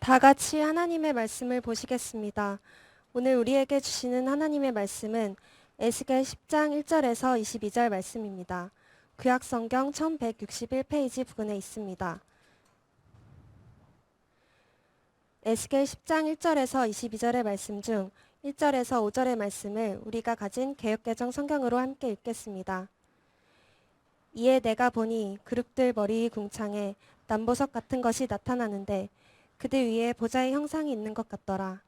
다 같이 하나님의 말씀을 보시겠습니다. 오늘 우리에게 주시는 하나님의 말씀은 에스겔 10장 1절에서 22절 말씀입니다. 구약성경 1161페이지 부근에 있습니다. 에스겔 10장 1절에서 22절의 말씀 중 1절에서 5절의 말씀을 우리가 가진 개역개정 성경으로 함께 읽겠습니다. 이에 내가 보니 그룹들 머리 궁창에 남보석 같은 것이 나타나는데 그들 위에 보좌의 형상이 있는 것 같더라.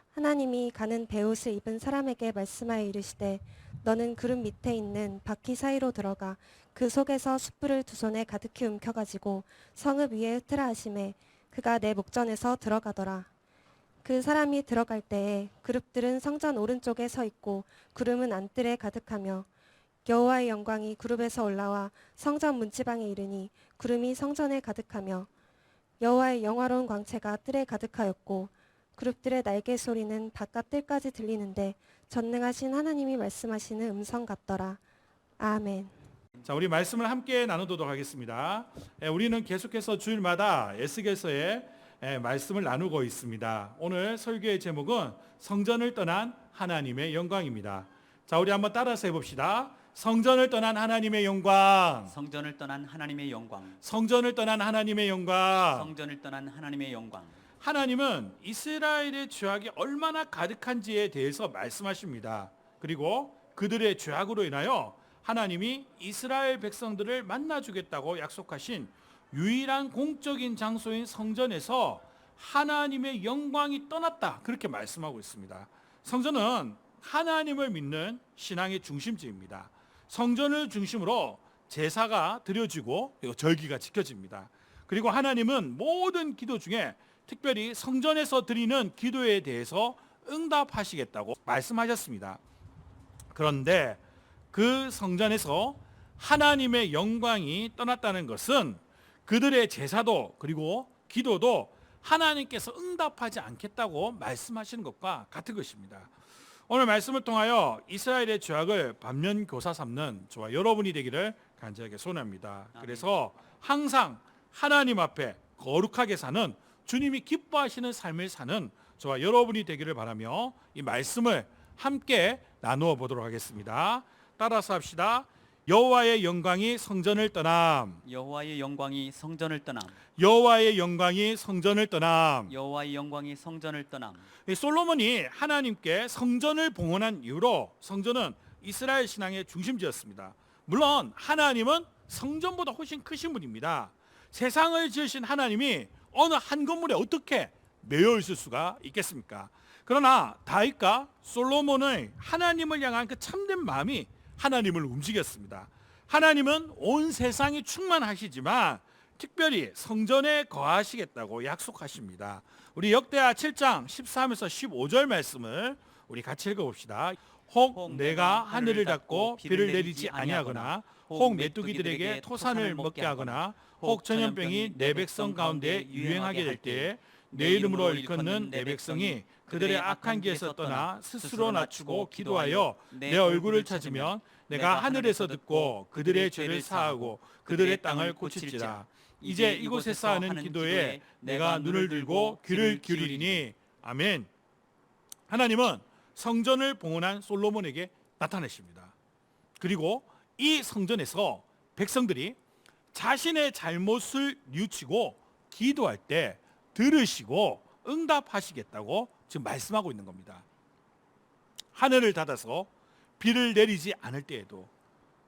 하나님이 가는 베옷을 입은 사람에게 말씀하여 이르시되 너는 구름 밑에 있는 바퀴 사이로 들어가 그 속에서 숯불을 두 손에 가득히 움켜가지고 성읍 위에 흩으라 하시매 그가 내 목전에서 들어가더라. 그 사람이 들어갈 때에 그룹들은 성전 오른쪽에 서 있고 구름은 안뜰에 가득하며 여호와의 영광이 그룹에서 올라와 성전 문지방에 이르니 구름이 성전에 가득하며 여호와의 영화로운 광채가 뜰에 가득하였고 그룹들의 날개 소리는 바깥 뜰까지 들리는데 전능하신 하나님이 말씀하시는 음성 같더라. 아멘. 자, 우리 말씀을 함께 나누도록 하겠습니다. 우리는 계속해서 주일마다 에스겔서의 말씀을 나누고 있습니다. 오늘 설교의 제목은 성전을 떠난 하나님의 영광입니다. 자, 우리 한번 따라서 해봅시다. 성전을 떠난 하나님의 영광. 성전을 떠난 하나님의 영광. 성전을 떠난 하나님의 영광. 성전을 떠난 하나님의 영광. 하나님은 이스라엘의 죄악이 얼마나 가득한지에 대해서 말씀하십니다. 그리고 그들의 죄악으로 인하여 하나님이 이스라엘 백성들을 만나주겠다고 약속하신 유일한 공적인 장소인 성전에서 하나님의 영광이 떠났다, 그렇게 말씀하고 있습니다. 성전은 하나님을 믿는 신앙의 중심지입니다. 성전을 중심으로 제사가 드려지고 절기가 지켜집니다. 그리고 하나님은 모든 기도 중에 특별히 성전에서 드리는 기도에 대해서 응답하시겠다고 말씀하셨습니다. 그런데 그 성전에서 하나님의 영광이 떠났다는 것은 그들의 제사도 그리고 기도도 하나님께서 응답하지 않겠다고 말씀하시는 것과 같은 것입니다. 오늘 말씀을 통하여 이스라엘의 죄악을 반면교사 삼는 저와 여러분이 되기를 간절하게 소원합니다. 그래서 항상 하나님 앞에 거룩하게 사는, 주님이 기뻐하시는 삶을 사는 저와 여러분이 되기를 바라며 이 말씀을 함께 나누어 보도록 하겠습니다. 따라서 합시다. 여호와의 영광이 성전을 떠남. 여호와의 영광이 성전을 떠남. 여호와의 영광이 성전을 떠남. 여호와의 영광이 성전을 떠남. 솔로몬이 하나님께 성전을 봉헌한 이후로 성전은 이스라엘 신앙의 중심지였습니다. 물론 하나님은 성전보다 훨씬 크신 분입니다. 세상을 지으신 하나님이 어느 한 건물에 어떻게 매여 있을 수가 있겠습니까? 그러나 다윗과 솔로몬의 하나님을 향한 그 참된 마음이 하나님을 움직였습니다. 하나님은 온 세상이 충만하시지만 특별히 성전에 거하시겠다고 약속하십니다. 우리 역대하 7장 13에서 15절 말씀을 우리 같이 읽어봅시다. 혹 내가 하늘을 닫고 비를 내리지 아니하거나 혹 메뚜기들에게 토산을 먹게 하거나 혹 전염병이 내 백성 가운데 유행하게 될 때에 내 이름으로 일컫는 내 백성이 그들의 악한 길에서 떠나 스스로 낮추고 기도하여 내 얼굴을 찾으면 내가 하늘에서 듣고 그들의 죄를 사하고 그들의 땅을 고칠지라. 이제 이곳에서 하는 기도에 내가 눈을 들고 귀를 기울이니. 아멘. 하나님은 성전을 봉헌한 솔로몬에게 나타내십니다. 그리고 이 성전에서 백성들이 자신의 잘못을 뉘우치고 기도할 때 들으시고 응답하시겠다고 지금 말씀하고 있는 겁니다. 하늘을 닫아서 비를 내리지 않을 때에도,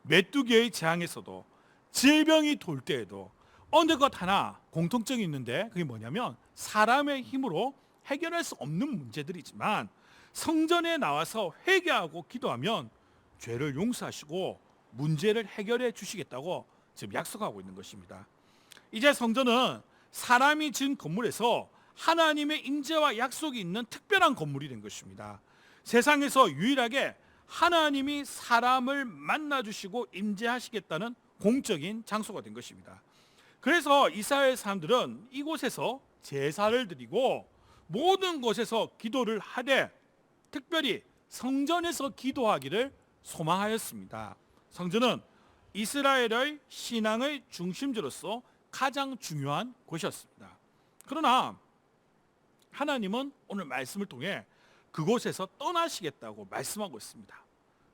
메뚜기의 재앙에서도, 질병이 돌 때에도 어느 것 하나 공통점이 있는데 그게 뭐냐면 사람의 힘으로 해결할 수 없는 문제들이지만 성전에 나와서 회개하고 기도하면 죄를 용서하시고 문제를 해결해 주시겠다고 지금 약속하고 있는 것입니다. 이제 성전은 사람이 지은 건물에서 하나님의 임재와 약속이 있는 특별한 건물이 된 것입니다. 세상에서 유일하게 하나님이 사람을 만나주시고 임재하시겠다는 공적인 장소가 된 것입니다. 그래서 이스라엘 사람들은 이곳에서 제사를 드리고 모든 곳에서 기도를 하되 특별히 성전에서 기도하기를 소망하였습니다. 성전은 이스라엘의 신앙의 중심지로서 가장 중요한 곳이었습니다. 그러나 하나님은 오늘 말씀을 통해 그곳에서 떠나시겠다고 말씀하고 있습니다.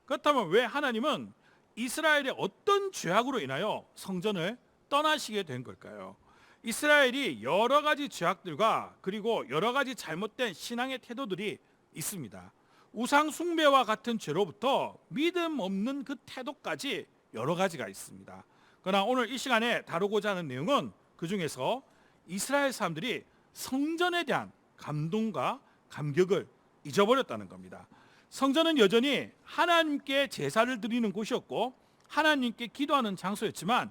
그렇다면 왜 하나님은 이스라엘의 어떤 죄악으로 인하여 성전을 떠나시게 된 걸까요? 이스라엘이 여러 가지 죄악들과 그리고 여러 가지 잘못된 신앙의 태도들이 있습니다. 우상 숭배와 같은 죄로부터 믿음 없는 그 태도까지 여러 가지가 있습니다. 그러나 오늘 이 시간에 다루고자 하는 내용은 그 중에서 이스라엘 사람들이 성전에 대한 감동과 감격을 잊어버렸다는 겁니다. 성전은 여전히 하나님께 제사를 드리는 곳이었고 하나님께 기도하는 장소였지만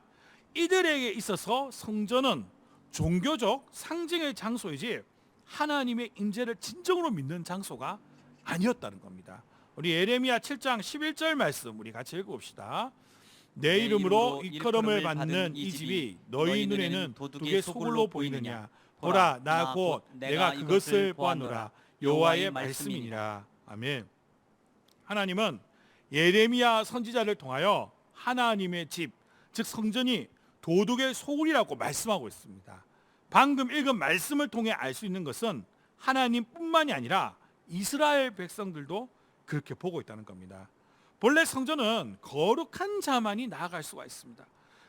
이들에게 있어서 성전은 종교적 상징의 장소이지 하나님의 임재를 진정으로 믿는 장소가 아니었다는 겁니다. 우리 예레미야 7장 11절 말씀 우리 같이 읽어봅시다. 내 이름으로 일컬음을 받는 이 집이 너희 눈에는 도둑의 소굴로 보이느냐? 보라, 나 곧 내가 그것을 보았노라. 여호와의 말씀이니라. 아멘. 하나님은 예레미야 선지자를 통하여 하나님의 집, 즉 성전이 도둑의 소굴이라고 말씀하고 있습니다. 방금 읽은 말씀을 통해 알 수 있는 것은 하나님뿐만이 아니라 이스라엘 백성들도 그렇게 보고 있다는 겁니다. 본래 성전은 거룩한 자만이 나아갈 수가 있습니다.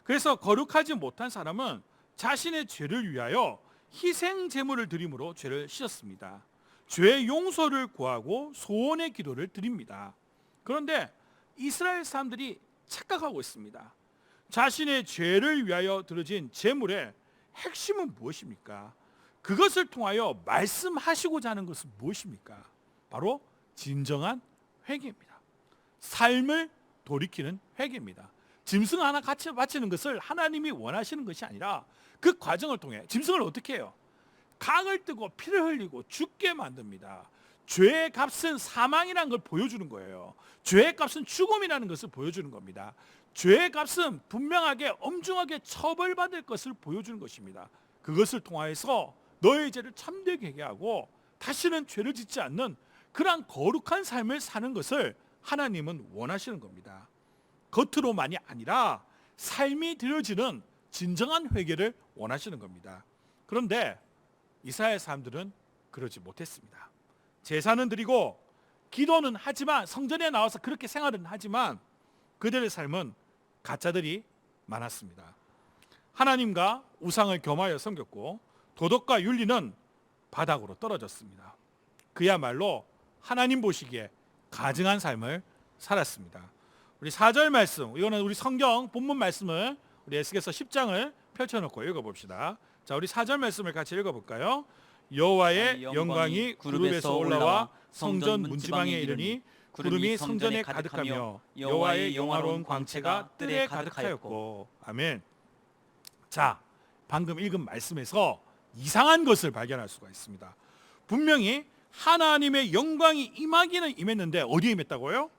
그래서 거룩하지 못한 사람은 자신의 죄를 위하여 희생 제물을 드림으로 죄를 씻었습니다. 죄 용서를 구하고 소원의 기도를 드립니다. 그런데 이스라엘 사람들이 착각하고 있습니다. 자신의 죄를 위하여 드려진 제물의 핵심은 무엇입니까? 그것을 통하여 말씀하시고자 하는 것은 무엇입니까? 바로 진정한 회개입니다. 삶을 돌이키는 회개입니다. 짐승 하나 같이 바치는 것을 하나님이 원하시는 것이 아니라 그 과정을 통해 짐승을 어떻게 해요? 강을 뜨고 피를 흘리고 죽게 만듭니다. 죄의 값은 사망이라는 걸 보여주는 거예요. 죄의 값은 죽음이라는 것을 보여주는 겁니다. 죄의 값은 분명하게 엄중하게 처벌받을 것을 보여주는 것입니다. 그것을 통하여서 너의 죄를 참되게 하게 하고 다시는 죄를 짓지 않는 그러한 거룩한 삶을 사는 것을 하나님은 원하시는 겁니다. 겉으로만이 아니라 삶이 드려지는 진정한 회개를 원하시는 겁니다. 그런데 이스라엘 사람들은 그러지 못했습니다. 제사는 드리고 기도는 하지만 성전에 나와서 그렇게 생활은 하지만 그들의 삶은 가짜들이 많았습니다. 하나님과 우상을 겸하여 섬겼고 도덕과 윤리는 바닥으로 떨어졌습니다. 그야말로 하나님 보시기에 가증한 삶을 살았습니다. 우리 4절 말씀, 이거는 우리 성경 본문 말씀을 우리 에스겔서 10장을 펼쳐놓고 읽어봅시다. 자, 우리 4절 말씀을 같이 읽어볼까요? 여호와의 영광이 구름에서 올라와 성전 문지방에 이르니 구름이 성전에 가득하며 여호와의 영화로운 광채가 뜰에 가득하였고. 아멘. 자, 방금 읽은 말씀에서 이상한 것을 발견할 수가 있습니다. 분명히 하나님의 영광이 임하기는 임했는데 어디에 임했다고요?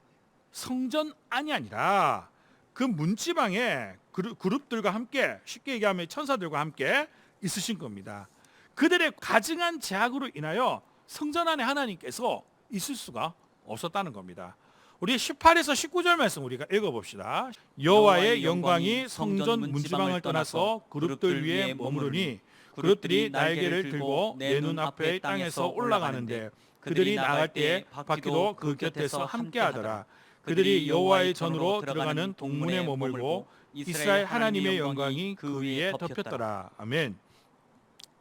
성전 안이 아니라 그 문지방에 그룹들과 함께, 쉽게 얘기하면 천사들과 함께 있으신 겁니다. 그들의 가증한 제약으로 인하여 성전 안에 하나님께서 있을 수가 없었다는 겁니다. 우리 18에서 19절 말씀 우리가 읽어봅시다. 여호와의 영광이 성전 문지방을 떠나서 그룹들 위에 머무르니 그룹들이 날개를 들고 내 눈앞의 땅에서 올라가는데 그들이 나갈 때에 바퀴도 그 곁에서 함께하더라. 그들이 여호와의 전으로 들어가는 동문에 머물고 이스라엘 하나님의 영광이 그 위에 덮였더라. 아멘.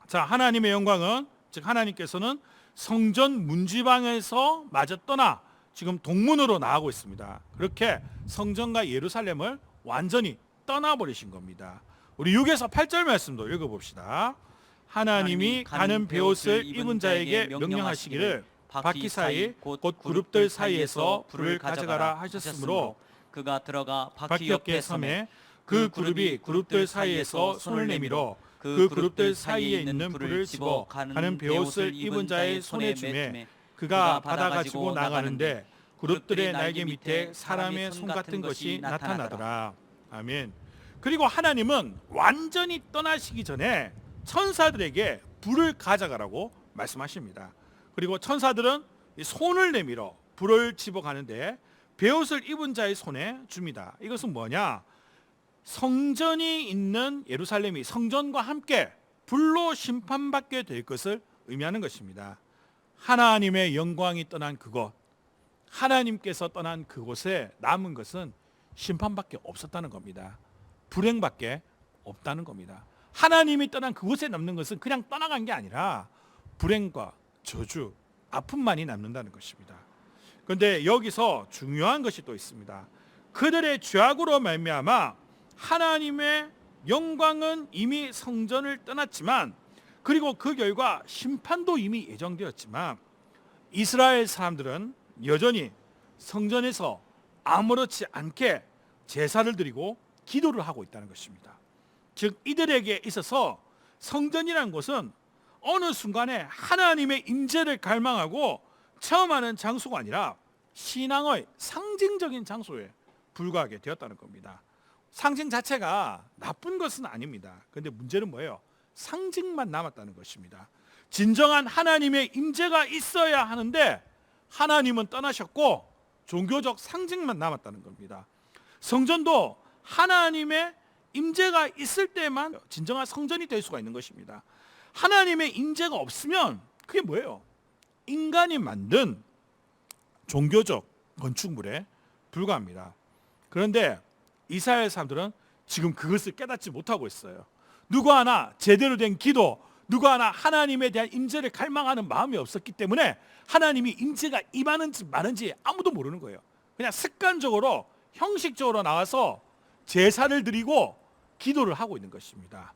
자, 하나님의 영광은, 즉 하나님께서는 성전 문지방에서 마저 떠나 지금 동문으로 나가고 있습니다. 그렇게 성전과 예루살렘을 완전히 떠나버리신 겁니다. 우리 6에서 8절 말씀도 읽어봅시다. 하나님이 가는 베옷을 입은 자에게 명령하시기를 바퀴 사이 곧 그룹들 사이에서 불을 가져가라 하셨으므로 그가 들어가 바퀴 옆에 섬에 그 그룹이 그룹들 사이에서 손을 내밀어 그 그룹들 사이에 있는 불을 집어 가는 베옷을 입은 자의 손에 주매 그가 받아가지고 나가는데 그룹들의 날개 밑에 사람의 손 같은 것이 나타나더라. 아멘. 그리고 하나님은 완전히 떠나시기 전에 천사들에게 불을 가져가라고 말씀하십니다. 그리고 천사들은 손을 내밀어 불을 집어가는데 베옷을 입은 자의 손에 줍니다. 이것은 뭐냐? 성전이 있는 예루살렘이 성전과 함께 불로 심판받게 될 것을 의미하는 것입니다. 하나님의 영광이 떠난 그곳, 하나님께서 떠난 그곳에 남은 것은 심판밖에 없었다는 겁니다. 불행밖에 없다는 겁니다. 하나님이 떠난 그곳에 남는 것은 그냥 떠나간 게 아니라 불행과 저주, 아픔만이 남는다는 것입니다. 그런데 여기서 중요한 것이 또 있습니다. 그들의 죄악으로 말미암아 하나님의 영광은 이미 성전을 떠났지만, 그리고 그 결과 심판도 이미 예정되었지만, 이스라엘 사람들은 여전히 성전에서 아무렇지 않게 제사를 드리고 기도를 하고 있다는 것입니다. 즉 이들에게 있어서 성전이라는 것은 어느 순간에 하나님의 임재를 갈망하고 체험하는 장소가 아니라 신앙의 상징적인 장소에 불과하게 되었다는 겁니다. 상징 자체가 나쁜 것은 아닙니다. 그런데 문제는 뭐예요? 상징만 남았다는 것입니다. 진정한 하나님의 임재가 있어야 하는데 하나님은 떠나셨고 종교적 상징만 남았다는 겁니다. 성전도 하나님의 임재가 있을 때만 진정한 성전이 될 수가 있는 것입니다. 하나님의 임재가 없으면 그게 뭐예요? 인간이 만든 종교적 건축물에 불과합니다. 그런데 이스라엘 사람들은 지금 그것을 깨닫지 못하고 있어요. 누구 하나 제대로 된 기도, 누구 하나 하나님에 대한 임재를 갈망하는 마음이 없었기 때문에 하나님이 임재가 임하는지 마는지 아무도 모르는 거예요. 그냥 습관적으로 형식적으로 나와서 제사를 드리고 기도를 하고 있는 것입니다.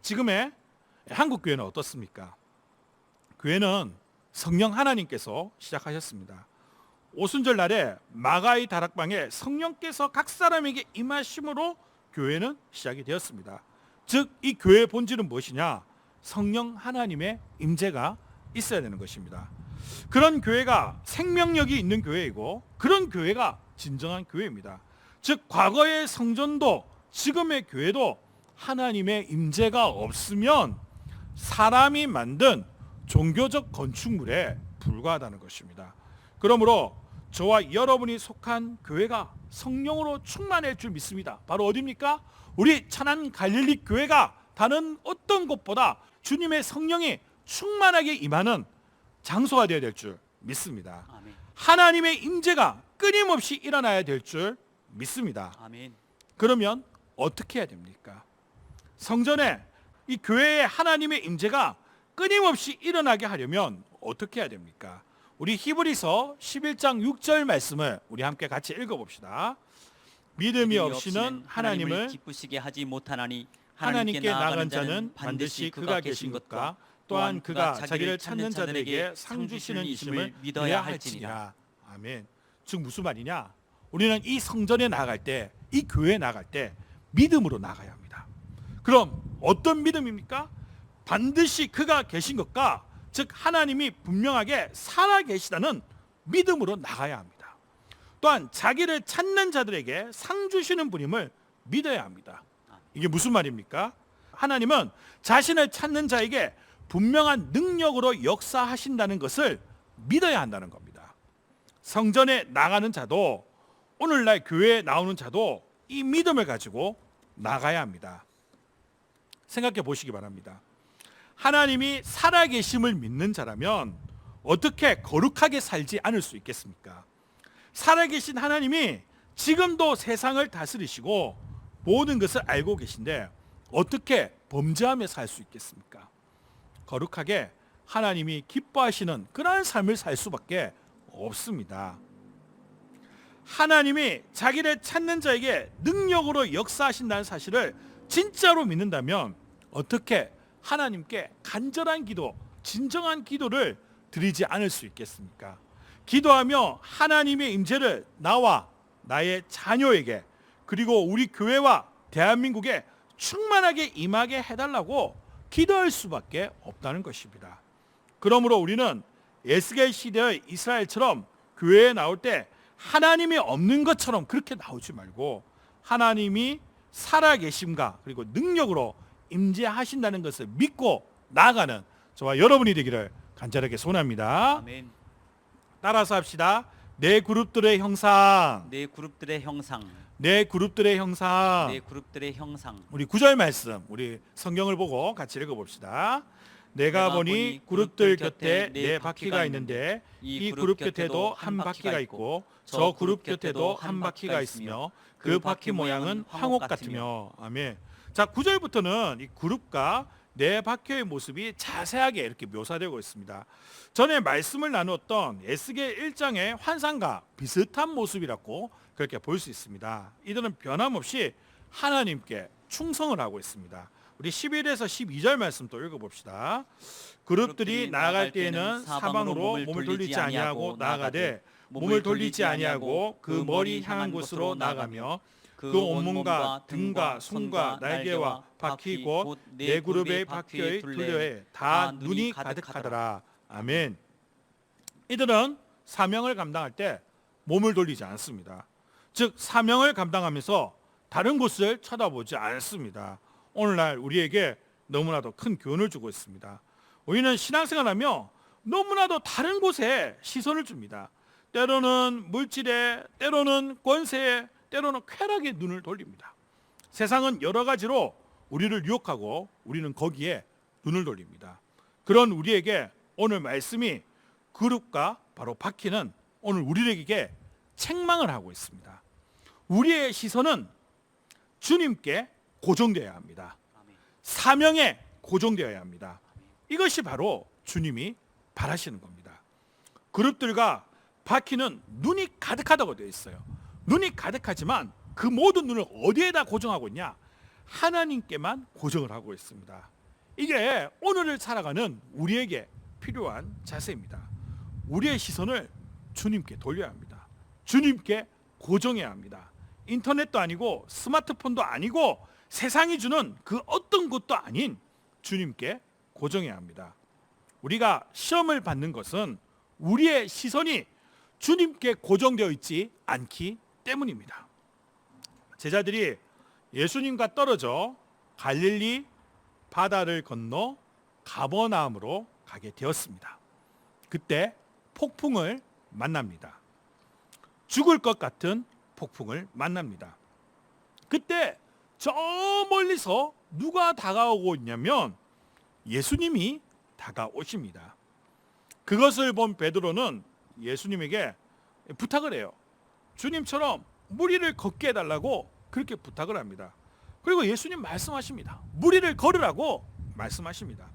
지금의 한국 교회는 어떻습니까? 교회는 성령 하나님께서 시작하셨습니다. 오순절 날에 마가의 다락방에 성령께서 각 사람에게 임하심으로 교회는 시작이 되었습니다. 즉 이 교회의 본질은 무엇이냐? 성령 하나님의 임재가 있어야 되는 것입니다. 그런 교회가 생명력이 있는 교회이고 그런 교회가 진정한 교회입니다. 즉 과거의 성전도 지금의 교회도 하나님의 임재가 없으면 사람이 만든 종교적 건축물에 불과하다는 것입니다. 그러므로 저와 여러분이 속한 교회가 성령으로 충만할 줄 믿습니다. 바로 어디입니까? 우리 천안 갈릴리 교회가 다른 어떤 곳보다 주님의 성령이 충만하게 임하는 장소가 되어야 될 줄 믿습니다. 아멘. 하나님의 임재가 끊임없이 일어나야 될 줄 믿습니다. 아멘. 그러면 어떻게 해야 됩니까? 성전에 이 교회에 하나님의 임재가 끊임없이 일어나게 하려면 어떻게 해야 됩니까? 우리 히브리서 11장 6절 말씀을 우리 함께 같이 읽어봅시다. 믿음이 없이는 하나님을 기쁘시게 하지 못하나니 하나님께 나아간 자는 반드시 그가 계신 것과 또한 그가 자기를 찾는 자들에게 상 주시는 이심을 믿어야 할지니라. 아멘. 즉 무슨 말이냐? 우리는 이 성전에 나아갈 때, 이 교회에 나아갈 때 믿음으로 나가야 합니다. 그럼 어떤 믿음입니까? 반드시 그가 계신 것과 즉 하나님이 분명하게 살아 계시다는 믿음으로 나가야 합니다. 또한 자기를 찾는 자들에게 상 주시는 분임을 믿어야 합니다. 이게 무슨 말입니까? 하나님은 자신을 찾는 자에게 분명한 능력으로 역사하신다는 것을 믿어야 한다는 겁니다. 성전에 나가는 자도 오늘날 교회에 나오는 자도 이 믿음을 가지고 나가야 합니다. 생각해 보시기 바랍니다. 하나님이 살아계심을 믿는 자라면 어떻게 거룩하게 살지 않을 수 있겠습니까? 살아계신 하나님이 지금도 세상을 다스리시고 모든 것을 알고 계신데 어떻게 범죄하며 살 수 있겠습니까? 거룩하게 하나님이 기뻐하시는 그러한 삶을 살 수밖에 없습니다. 하나님이 자기를 찾는 자에게 능력으로 역사하신다는 사실을 진짜로 믿는다면 어떻게 하나님께 간절한 기도, 진정한 기도를 드리지 않을 수 있겠습니까? 기도하며 하나님의 임재를 나와 나의 자녀에게 그리고 우리 교회와 대한민국에 충만하게 임하게 해달라고 기도할 수밖에 없다는 것입니다. 그러므로 우리는 에스겔 시대의 이스라엘처럼 교회에 나올 때 하나님이 없는 것처럼 그렇게 나오지 말고 하나님이 살아계심과 그리고 능력으로 임재하신다는 것을 믿고 나아가는 저와 여러분이 되기를 간절하게 소원합니다. 아멘. 따라서 합시다. 내 그룹들의 형상. 내 그룹들의 형상. 내 그룹들의 형상. 내 그룹들의 형상. 우리 9절 말씀 우리 성경을 보고 같이 읽어봅시다. 내가 보니 그룹들 곁에 네 바퀴가 있는데 이 그룹 곁에도 한 바퀴가 있고 저 그룹 곁에도 한 바퀴가 있으며 그 바퀴 모양은 황옥 같으며. 아멘. 자, 9절부터는 이 그룹과 네 바퀴의 모습이 자세하게 이렇게 묘사되고 있습니다. 전에 말씀을 나누었던 에스겔 1장의 환상과 비슷한 모습이라고 그렇게 볼 수 있습니다. 이들은 변함없이 하나님께 충성을 하고 있습니다. 우리 11에서 12절 말씀 또 읽어봅시다. 그룹들이 나아갈 때에는 사방으로 몸을 돌리지 아니하고 나아가되 몸을 돌리지 아니하고 그 머리 향한 곳으로 나아가며 그 온몸과 등과 손과 날개와 바퀴 곧 네 그룹의 바퀴의 둘레에 다 눈이 가득하더라. 아멘. 이들은 사명을 감당할 때 몸을 돌리지 않습니다. 즉 사명을 감당하면서 다른 곳을 쳐다보지 않습니다. 오늘날 우리에게 너무나도 큰 교훈을 주고 있습니다. 우리는 신앙생활하며 너무나도 다른 곳에 시선을 줍니다. 때로는 물질에, 때로는 권세에, 때로는 쾌락에 눈을 돌립니다. 세상은 여러 가지로 우리를 유혹하고 우리는 거기에 눈을 돌립니다. 그런 우리에게 오늘 말씀이 그룹과 바로 바퀴는 오늘 우리에게 책망을 하고 있습니다. 우리의 시선은 주님께 고정되어야 합니다. 사명에 고정되어야 합니다. 이것이 바로 주님이 바라시는 겁니다. 그룹들과 바퀴는 눈이 가득하다고 되어 있어요. 눈이 가득하지만 그 모든 눈을 어디에다 고정하고 있냐? 하나님께만 고정을 하고 있습니다. 이게 오늘을 살아가는 우리에게 필요한 자세입니다. 우리의 시선을 주님께 돌려야 합니다. 주님께 고정해야 합니다. 인터넷도 아니고 스마트폰도 아니고 세상이 주는 그 어떤 것도 아닌 주님께 고정해야 합니다. 우리가 시험을 받는 것은 우리의 시선이 주님께 고정되어 있지 않기 때문입니다. 제자들이 예수님과 떨어져 갈릴리 바다를 건너 가버나움으로 가게 되었습니다. 그때 폭풍을 만납니다. 죽을 것 같은 폭풍을 만납니다. 그때 저 멀리서 누가 다가오고 있냐면 예수님이 다가오십니다. 그것을 본 베드로는 예수님에게 부탁을 해요. 주님처럼 무리를 걷게 해달라고 그렇게 부탁을 합니다. 그리고 예수님 말씀하십니다. 무리를 걸으라고 말씀하십니다.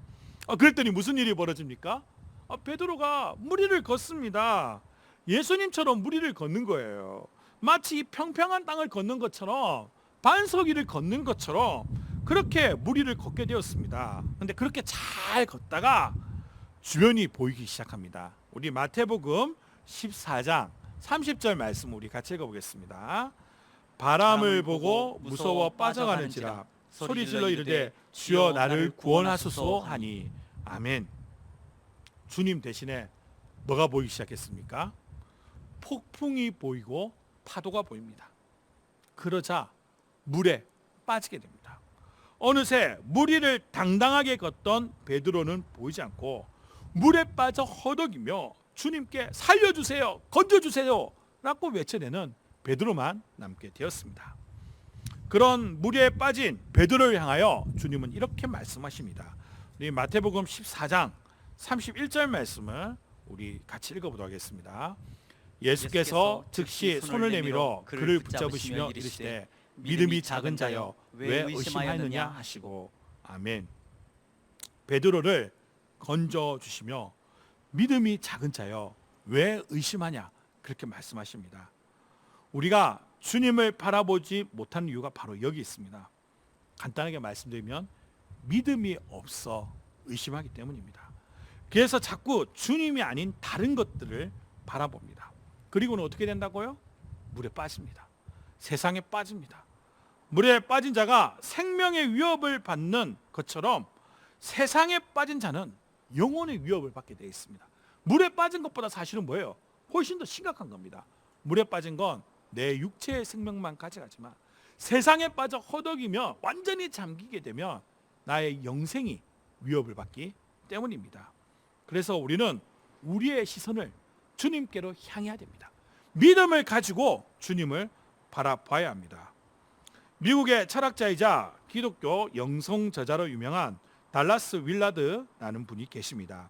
그랬더니 무슨 일이 벌어집니까? 베드로가 무리를 걷습니다. 예수님처럼 무리를 걷는 거예요. 마치 평평한 땅을 걷는 것처럼 반석 위를 걷는 것처럼 그렇게 무리를 걷게 되었습니다. 그런데 그렇게 잘 걷다가 주변이 보이기 시작합니다. 우리 마태복음 14장 30절 말씀 우리 같이 읽어보겠습니다. 바람을 보고 무서워 빠져가는지라 소리질러 이르되 주여 나를 구원하소서 하니. 아멘. 주님 대신에 뭐가 보이기 시작했습니까? 폭풍이 보이고 파도가 보입니다. 그러자 물에 빠지게 됩니다. 어느새 무리를 당당하게 걷던 베드로는 보이지 않고 물에 빠져 허덕이며 주님께 살려주세요, 건져주세요 라고 외쳐내는 베드로만 남게 되었습니다. 그런 물에 빠진 베드로를 향하여 주님은 이렇게 말씀하십니다. 우리 마태복음 14장 31절 말씀을 우리 같이 읽어보도록 하겠습니다. 예수께서 즉시 손을 내밀어 그를 붙잡으시며 이르시되 믿음이 작은 자여 왜 의심하였느냐 하시고. 아멘. 베드로를 건져주시며 믿음이 작은 자여 왜 의심하냐 그렇게 말씀하십니다. 우리가 주님을 바라보지 못하는 이유가 바로 여기 있습니다. 간단하게 말씀드리면 믿음이 없어 의심하기 때문입니다. 그래서 자꾸 주님이 아닌 다른 것들을 바라봅니다. 그리고는 어떻게 된다고요? 물에 빠집니다. 세상에 빠집니다. 물에 빠진 자가 생명의 위협을 받는 것처럼 세상에 빠진 자는 영혼의 위협을 받게 되어 있습니다. 물에 빠진 것보다 사실은 뭐예요? 훨씬 더 심각한 겁니다. 물에 빠진 건 내 육체의 생명만 가져가지만 세상에 빠져 허덕이며 완전히 잠기게 되면 나의 영생이 위협을 받기 때문입니다. 그래서 우리는 우리의 시선을 주님께로 향해야 됩니다. 믿음을 가지고 주님을 바라봐야 합니다. 미국의 철학자이자 기독교 영성 저자로 유명한 달라스 윌라드라는 분이 계십니다.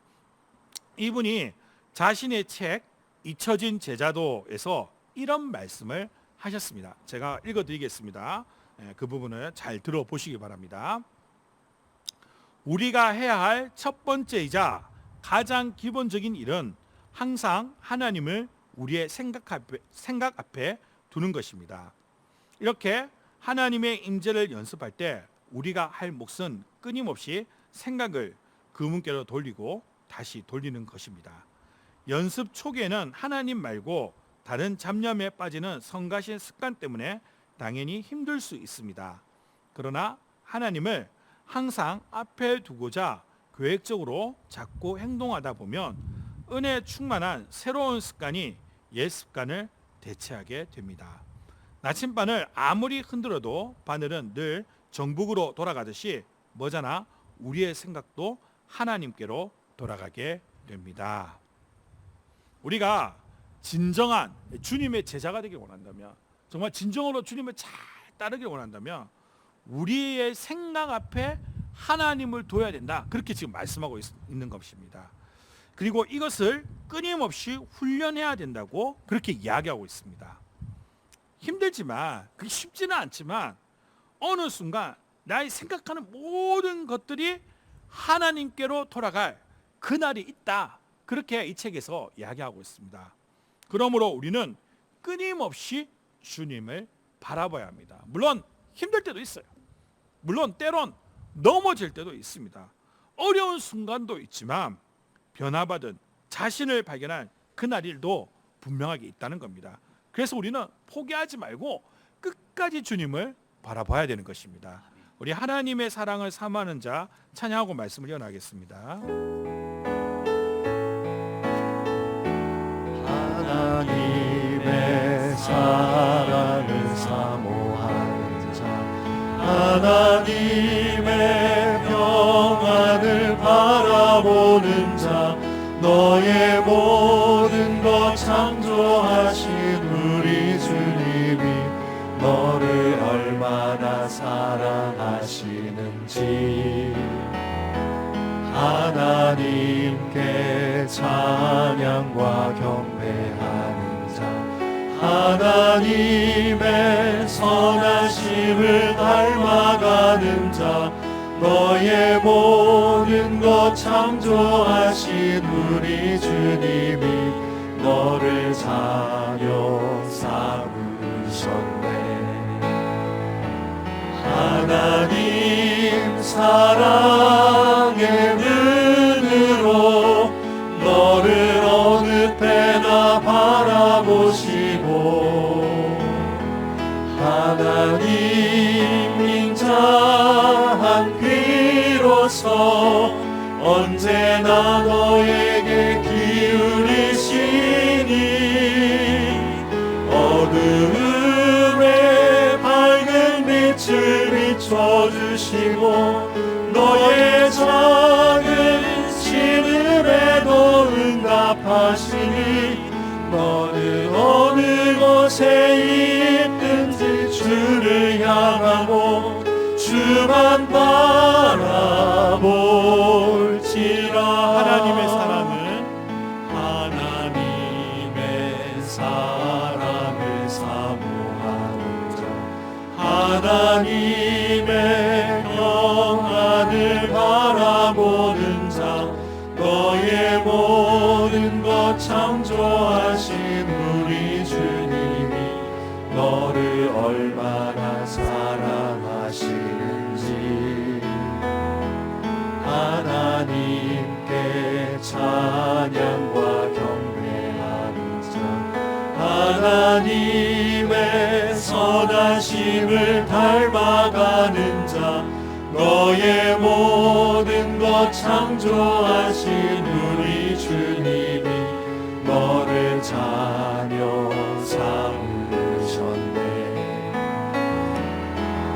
이분이 자신의 책 잊혀진 제자도에서 이런 말씀을 하셨습니다. 제가 읽어드리겠습니다. 그 부분을 잘 들어보시기 바랍니다. 우리가 해야 할 첫 번째이자 가장 기본적인 일은 항상 하나님을 우리의 생각 앞에 두는 것입니다. 이렇게 하나님의 임재를 연습할 때 우리가 할 몫은 끊임없이 생각을 그분께로 돌리고 다시 돌리는 것입니다. 연습 초기에는 하나님 말고 다른 잡념에 빠지는 성가신 습관 때문에 당연히 힘들 수 있습니다. 그러나 하나님을 항상 앞에 두고자 계획적으로 자꾸 행동하다 보면 은혜 충만한 새로운 습관이 옛 습관을 대체하게 됩니다. 나침반을 아무리 흔들어도 바늘은 늘 정북으로 돌아가듯이 머지않아 우리의 생각도 하나님께로 돌아가게 됩니다. 우리가 진정한 주님의 제자가 되길 원한다면, 정말 진정으로 주님을 잘 따르길 원한다면 우리의 생각 앞에 하나님을 둬야 된다. 그렇게 지금 말씀하고 있는 것입니다. 그리고 이것을 끊임없이 훈련해야 된다고 그렇게 이야기하고 있습니다. 힘들지만, 그게 쉽지는 않지만 어느 순간 나의 생각하는 모든 것들이 하나님께로 돌아갈 그날이 있다. 그렇게 이 책에서 이야기하고 있습니다. 그러므로 우리는 끊임없이 주님을 바라봐야 합니다. 물론 힘들 때도 있어요. 물론 때론 넘어질 때도 있습니다. 어려운 순간도 있지만 변화받은 자신을 발견한 그날일도 분명하게 있다는 겁니다. 그래서 우리는 포기하지 말고 끝까지 주님을 바라봐야 되는 것입니다. 우리 하나님의 사랑을 사모하는 자 찬양하고 말씀을 이어나가겠습니다. 하나님의 사랑을 사모하는 자, 하나님의 평안을 바라보는 자, 너의 모든 것 창조하신 우리 주님이 너를 얼마나 사랑하시는지 하나님께 찬양과 경배하는 자, 하나님의 선하심을 닮아가는 자, 너의 모든 것 창조하신 우리 주님이 너를 자녀 삼으셨네. 하나님 사랑의 눈으로 너를 어느 때나 바라보시고 하나님 인자한 귀로서 언제나 너에게 기울이시니 어두움에 밝은 빛을 비춰주시고 너의 작은 신음에도 응답하시니 너는 어느 곳에 있든지 주를 향하고 주만 바라볼지라. 하나님의 사랑은 하나님의 사랑을 사모하는 자, 하나님의 평안을 바라보는 자, 너의 모든 것 창조하신 우리 주님이 너를 얼마나 사랑하시는지 하나님께 찬양과 경배하는 자, 하나님의 선하심을 닮아가는 자, 너의 모든 것 창조하신 우리 주님이 너를 자녀 삼으셨네.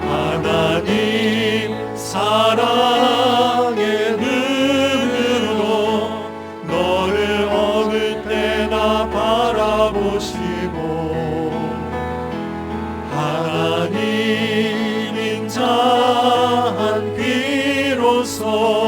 하나님 사랑의 눈으로 너를 어느 때나 바라보시고 하나님 인자한 귀로서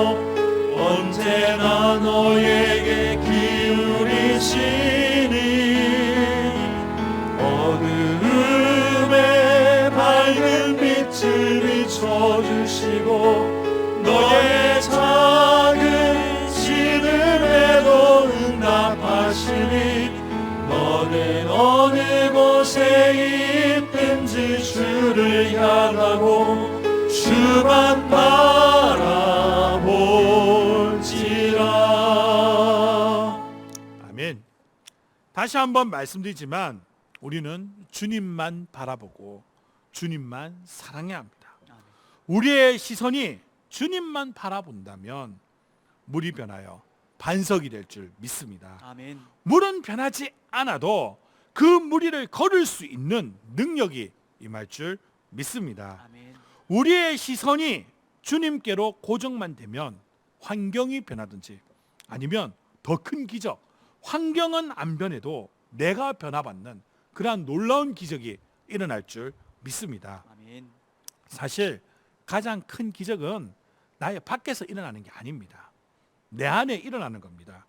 너의 작은 시름에도 응답하시니 너는 어느 곳에 있든지 주를 향하고 주만 바라볼지라. 아멘. 다시 한번 말씀드리지만 우리는 주님만 바라보고 주님만 사랑해야 합니다. 우리의 시선이 주님만 바라본다면 물이 변하여 반석이 될 줄 믿습니다. 아멘. 물은 변하지 않아도 그 물 위를 걸을 수 있는 능력이 임할 줄 믿습니다. 아멘. 우리의 시선이 주님께로 고정만 되면 환경이 변하든지 아니면 더 큰 기적, 환경은 안 변해도 내가 변화받는 그러한 놀라운 기적이 일어날 줄 믿습니다. 아멘. 사실 가장 큰 기적은 나의 밖에서 일어나는 게 아닙니다. 내 안에 일어나는 겁니다.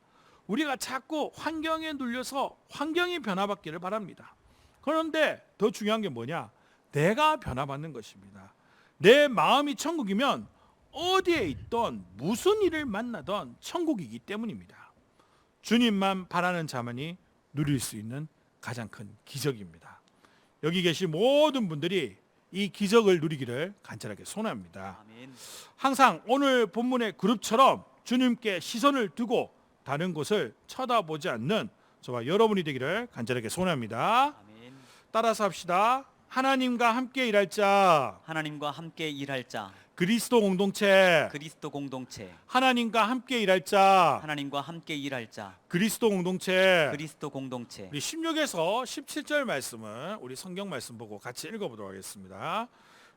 우리가 자꾸 환경에 눌려서 환경이 변화받기를 바랍니다. 그런데 더 중요한 게 뭐냐? 내가 변화받는 것입니다. 내 마음이 천국이면 어디에 있던 무슨 일을 만나던 천국이기 때문입니다. 주님만 바라는 자만이 누릴 수 있는 가장 큰 기적입니다. 여기 계신 모든 분들이 이 기적을 누리기를 간절하게 소원합니다. 아멘. 항상 오늘 본문의 그룹처럼 주님께 시선을 두고 다른 곳을 쳐다보지 않는 저와 여러분이 되기를 간절하게 소원합니다. 아멘. 따라서 합시다. 하나님과 함께 일할 자, 하나님과 함께 일할 자, 그리스도 공동체. 그리스도 공동체. 하나님과 함께 일할 자, 하나님과 함께 일할 자, 그리스도 공동체. 그리스도 공동체. 우리 16에서 17절 말씀을 우리 성경 말씀 보고 같이 읽어보도록 하겠습니다.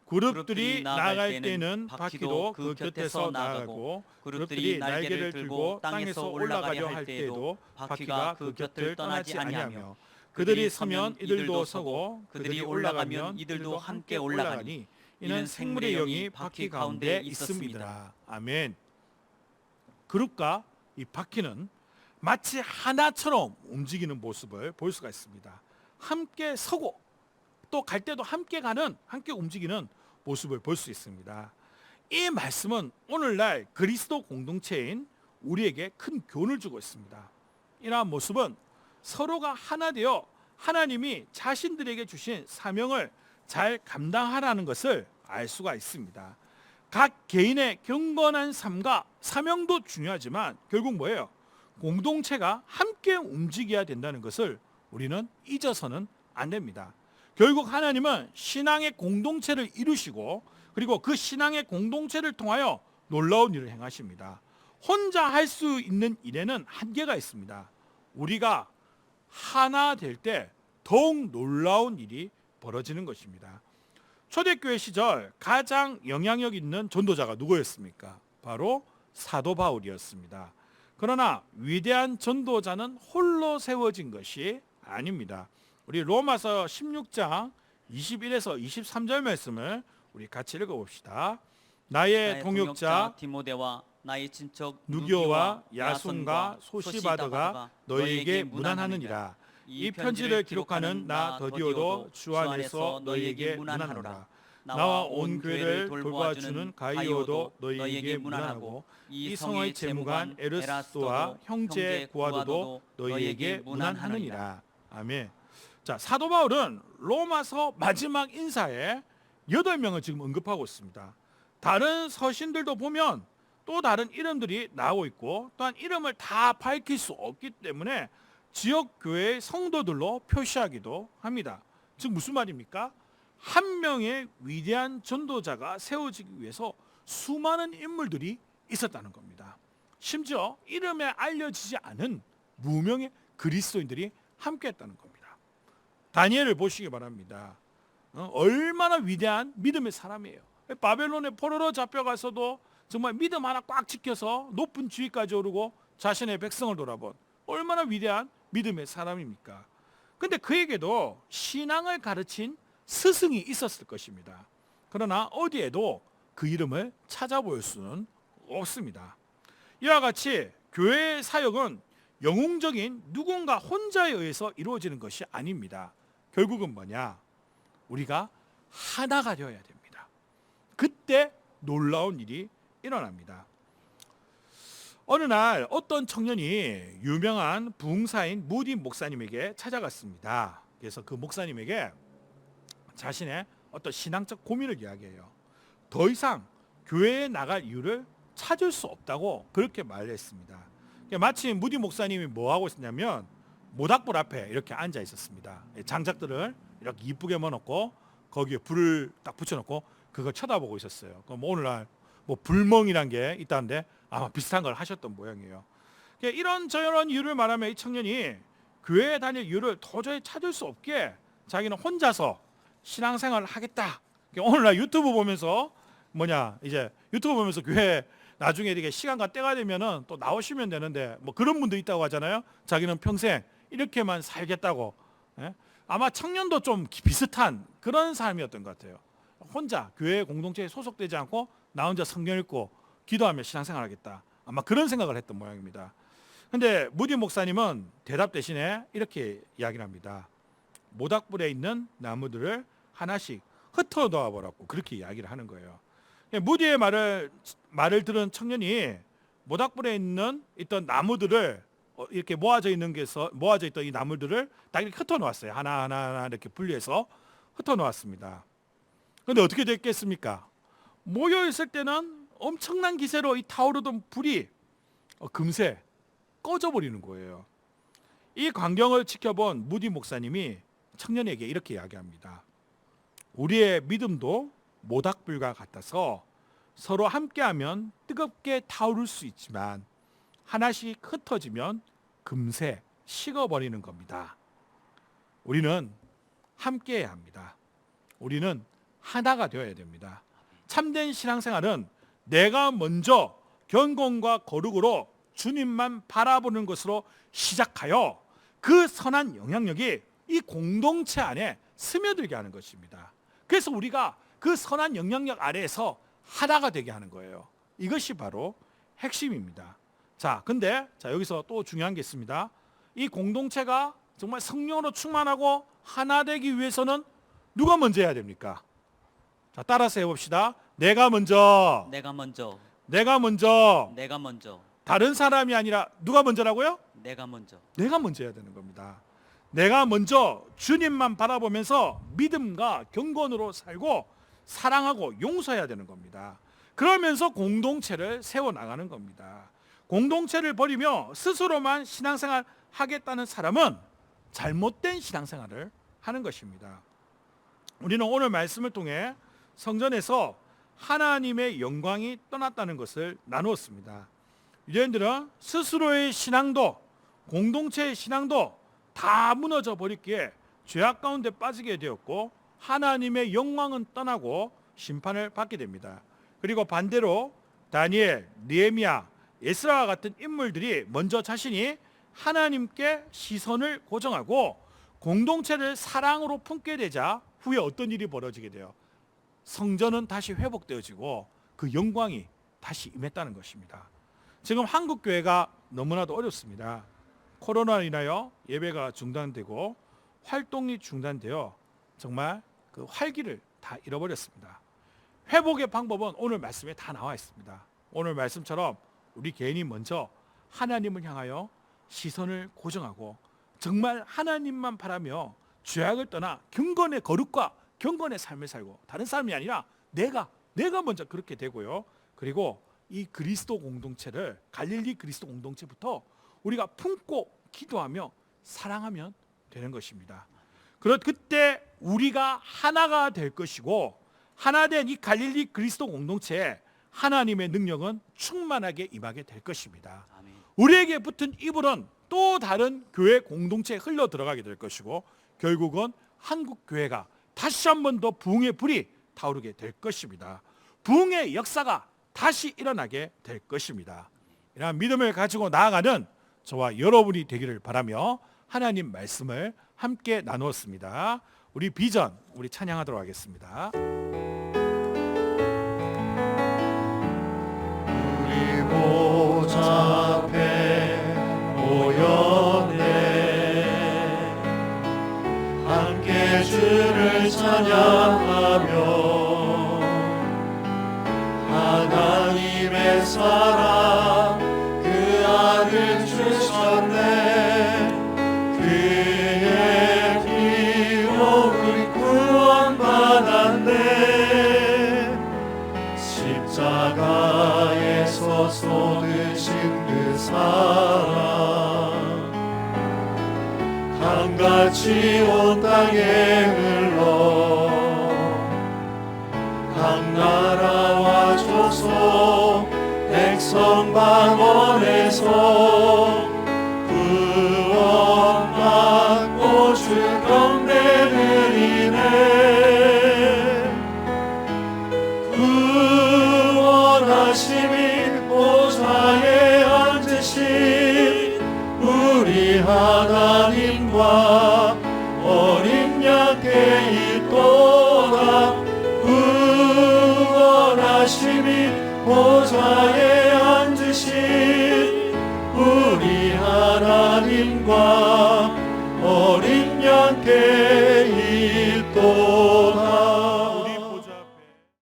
그룹들이 나아갈 때는 바퀴도 그 곁에서 나아가고 그룹들이 날개를 들고 땅에서 올라가려 할 때에도 바퀴가 그 곁을 떠나지 아니하며 그들이 서면 이들도 서고 그들이 올라가면 이들도 함께 올라가니 이는 생물의 영이 바퀴 가운데 있습니다. 아멘. 그룹과 이 바퀴는 마치 하나처럼 움직이는 모습을 볼 수가 있습니다. 함께 서고 또 갈 때도 함께 가는, 함께 움직이는 모습을 볼 수 있습니다. 이 말씀은 오늘날 그리스도 공동체인 우리에게 큰 교훈을 주고 있습니다. 이러한 모습은 서로가 하나 되어 하나님이 자신들에게 주신 사명을 잘 감당하라는 것을 알 수가 있습니다. 각 개인의 경건한 삶과 사명도 중요하지만 결국 뭐예요? 공동체가 함께 움직여야 된다는 것을 우리는 잊어서는 안 됩니다. 결국 하나님은 신앙의 공동체를 이루시고 그리고 그 신앙의 공동체를 통하여 놀라운 일을 행하십니다. 혼자 할 수 있는 일에는 한계가 있습니다. 우리가 하나 될 때 더욱 놀라운 일이 벌어지는 것입니다. 초대교회 시절 가장 영향력 있는 전도자가 누구였습니까? 바로 사도 바울이었습니다. 그러나 위대한 전도자는 홀로 세워진 것이 아닙니다. 우리 로마서 16장 21에서 23절 말씀을 우리 같이 읽어봅시다. 나의 동역자 디모데와 나의 친척 누교와 야손과 소시바더가 너희에게 문안하느니라. 이 편지를 기록하는 나 더디오도 주 안에서 너희에게 문안하노라. 나와 온 교회를 돌보아주는 가이오도 너희에게 문안하고 이 성의 재무관 에르스도와 형제 고아도도 너희에게 문안하느니라. 아멘. 자, 사도 바울은 로마서 마지막 인사에 8명을 지금 언급하고 있습니다. 다른 서신들도 보면 또 다른 이름들이 나오고 있고 또한 이름을 다 밝힐 수 없기 때문에 지역 교회의 성도들로 표시하기도 합니다. 즉 무슨 말입니까? 한 명의 위대한 전도자가 세워지기 위해서 수많은 인물들이 있었다는 겁니다. 심지어 이름에 알려지지 않은 무명의 그리스도인들이 함께했다는 겁니다. 다니엘을 보시기 바랍니다. 얼마나 위대한 믿음의 사람이에요. 바벨론에 포로로 잡혀가서도 정말 믿음 하나 꽉 지켜서 높은 지위까지 오르고 자신의 백성을 돌아본 얼마나 위대한 믿음의 사람입니까? 근데 그에게도 신앙을 가르친 스승이 있었을 것입니다. 그러나 어디에도 그 이름을 찾아볼 수는 없습니다. 이와 같이 교회의 사역은 영웅적인 누군가 혼자에 의해서 이루어지는 것이 아닙니다. 결국은 뭐냐? 우리가 하나가 되어야 됩니다. 그때 놀라운 일이 일어납니다. 어느 날 어떤 청년이 유명한 부흥사인 무디 목사님에게 찾아갔습니다. 그래서 그 목사님에게 자신의 어떤 신앙적 고민을 이야기해요. 더 이상 교회에 나갈 이유를 찾을 수 없다고 그렇게 말을 했습니다. 마침 무디 목사님이 뭐 하고 있었냐면 모닥불 앞에 이렇게 앉아 있었습니다. 장작들을 이렇게 이쁘게 넣어놓고 거기에 불을 딱 붙여놓고 그걸 쳐다보고 있었어요. 그럼 오늘날 뭐 불멍이란 게 있다는데 아마 비슷한 걸 하셨던 모양이에요. 이런저런 이유를 말하면 이 청년이 교회에 다닐 이유를 도저히 찾을 수 없게 자기는 혼자서 신앙생활을 하겠다. 오늘날 유튜브 보면서 이제 유튜브 보면서 교회 나중에 이렇게 시간과 때가 되면은 또 나오시면 되는데 뭐 그런 분도 있다고 하잖아요. 자기는 평생 이렇게만 살겠다고. 예? 아마 청년도 좀 비슷한 그런 삶이었던 것 같아요. 혼자 교회 공동체에 소속되지 않고 나 혼자 성경 읽고 기도하며 신앙생활하겠다. 아마 그런 생각을 했던 모양입니다. 근데 무디 목사님은 대답 대신에 이렇게 이야기를 합니다. 모닥불에 있는 나무들을 하나씩 흩어 놓아 보라고 그렇게 이야기를 하는 거예요. 무디의 말을 들은 청년이 모닥불에 있던 나무들을 이렇게 모아져 있던 이 나무들을 딱 이렇게 흩어 놓았어요. 하나하나 이렇게 분리해서 흩어 놓았습니다. 그런데 어떻게 됐겠습니까? 모여 있을 때는 엄청난 기세로 이 타오르던 불이 금세 꺼져 버리는 거예요. 이 광경을 지켜본 무디 목사님이 청년에게 이렇게 이야기합니다. 우리의 믿음도 모닥불과 같아서 서로 함께하면 뜨겁게 타오를 수 있지만 하나씩 흩어지면 금세 식어버리는 겁니다. 우리는 함께해야 합니다. 우리는 하나가 되어야 됩니다. 참된 신앙생활은 내가 먼저 경건과 거룩으로 주님만 바라보는 것으로 시작하여 그 선한 영향력이 이 공동체 안에 스며들게 하는 것입니다. 그래서 우리가 그 선한 영향력 아래에서 하나가 되게 하는 거예요. 이것이 바로 핵심입니다. 근데 여기서 또 중요한 게 있습니다. 이 공동체가 정말 성령으로 충만하고 하나 되기 위해서는 누가 먼저 해야 됩니까? 따라서 해봅시다. 내가 먼저. 내가 먼저. 내가 먼저. 내가 먼저. 다른 사람이 아니라 누가 먼저라고요? 내가 먼저. 내가 먼저 해야 되는 겁니다. 내가 먼저 주님만 바라보면서 믿음과 경건으로 살고 사랑하고 용서해야 되는 겁니다. 그러면서 공동체를 세워나가는 겁니다. 공동체를 버리며 스스로만 신앙생활 하겠다는 사람은 잘못된 신앙생활을 하는 것입니다. 우리는 오늘 말씀을 통해 성전에서 하나님의 영광이 떠났다는 것을 나누었습니다. 유대인들은 스스로의 신앙도 공동체의 신앙도 다 무너져 버렸기에 죄악 가운데 빠지게 되었고 하나님의 영광은 떠나고 심판을 받게 됩니다. 그리고 반대로 다니엘, 느헤미야, 에스라와 같은 인물들이 먼저 자신이 하나님께 시선을 고정하고 공동체를 사랑으로 품게 되자 후에 어떤 일이 벌어지게 돼요? 성전은 다시 회복되어지고 그 영광이 다시 임했다는 것입니다. 지금 한국 교회가 너무나도 어렵습니다. 코로나로 인하여 예배가 중단되고 활동이 중단되어 정말 그 활기를 다 잃어버렸습니다. 회복의 방법은 오늘 말씀에 다 나와 있습니다. 오늘 말씀처럼 우리 개인이 먼저 하나님을 향하여 시선을 고정하고 정말 하나님만 바라며 죄악을 떠나 경건의 거룩과 경건의 삶을 살고 다른 사람이 아니라 내가 먼저 그렇게 되고요. 그리고 이 그리스도 공동체를 갈릴리 그리스도 공동체부터 우리가 품고 기도하며 사랑하면 되는 것입니다. 그때 우리가 하나가 될 것이고 하나 된 이 갈릴리 그리스도 공동체에 하나님의 능력은 충만하게 임하게 될 것입니다. 아멘. 우리에게 붙은 이불은 또 다른 교회 공동체에 흘러 들어가게 될 것이고 결국은 한국 교회가 다시 한 번 더 부흥의 불이 타오르게 될 것입니다. 부흥의 역사가 다시 일어나게 될 것입니다. 이러한 믿음을 가지고 나아가는 저와 여러분이 되기를 바라며 하나님 말씀을 함께 나누었습니다. 우리 비전, 우리 찬양하도록 하겠습니다. 우리 보좌 앞에 모였네 함께 주를 찬양하며 오셨네. 그의 피로 우리 구원받았네. 십자가에서 쏟으신 그 사랑 강같이 온 땅에 흘러 각 나라와 족속 백성 방언에서 구원받고 주 경배드리네. 구원하심이 보좌에 앉으신 우리 하나님과 어린 양께 있도다. 구원하심이 보좌에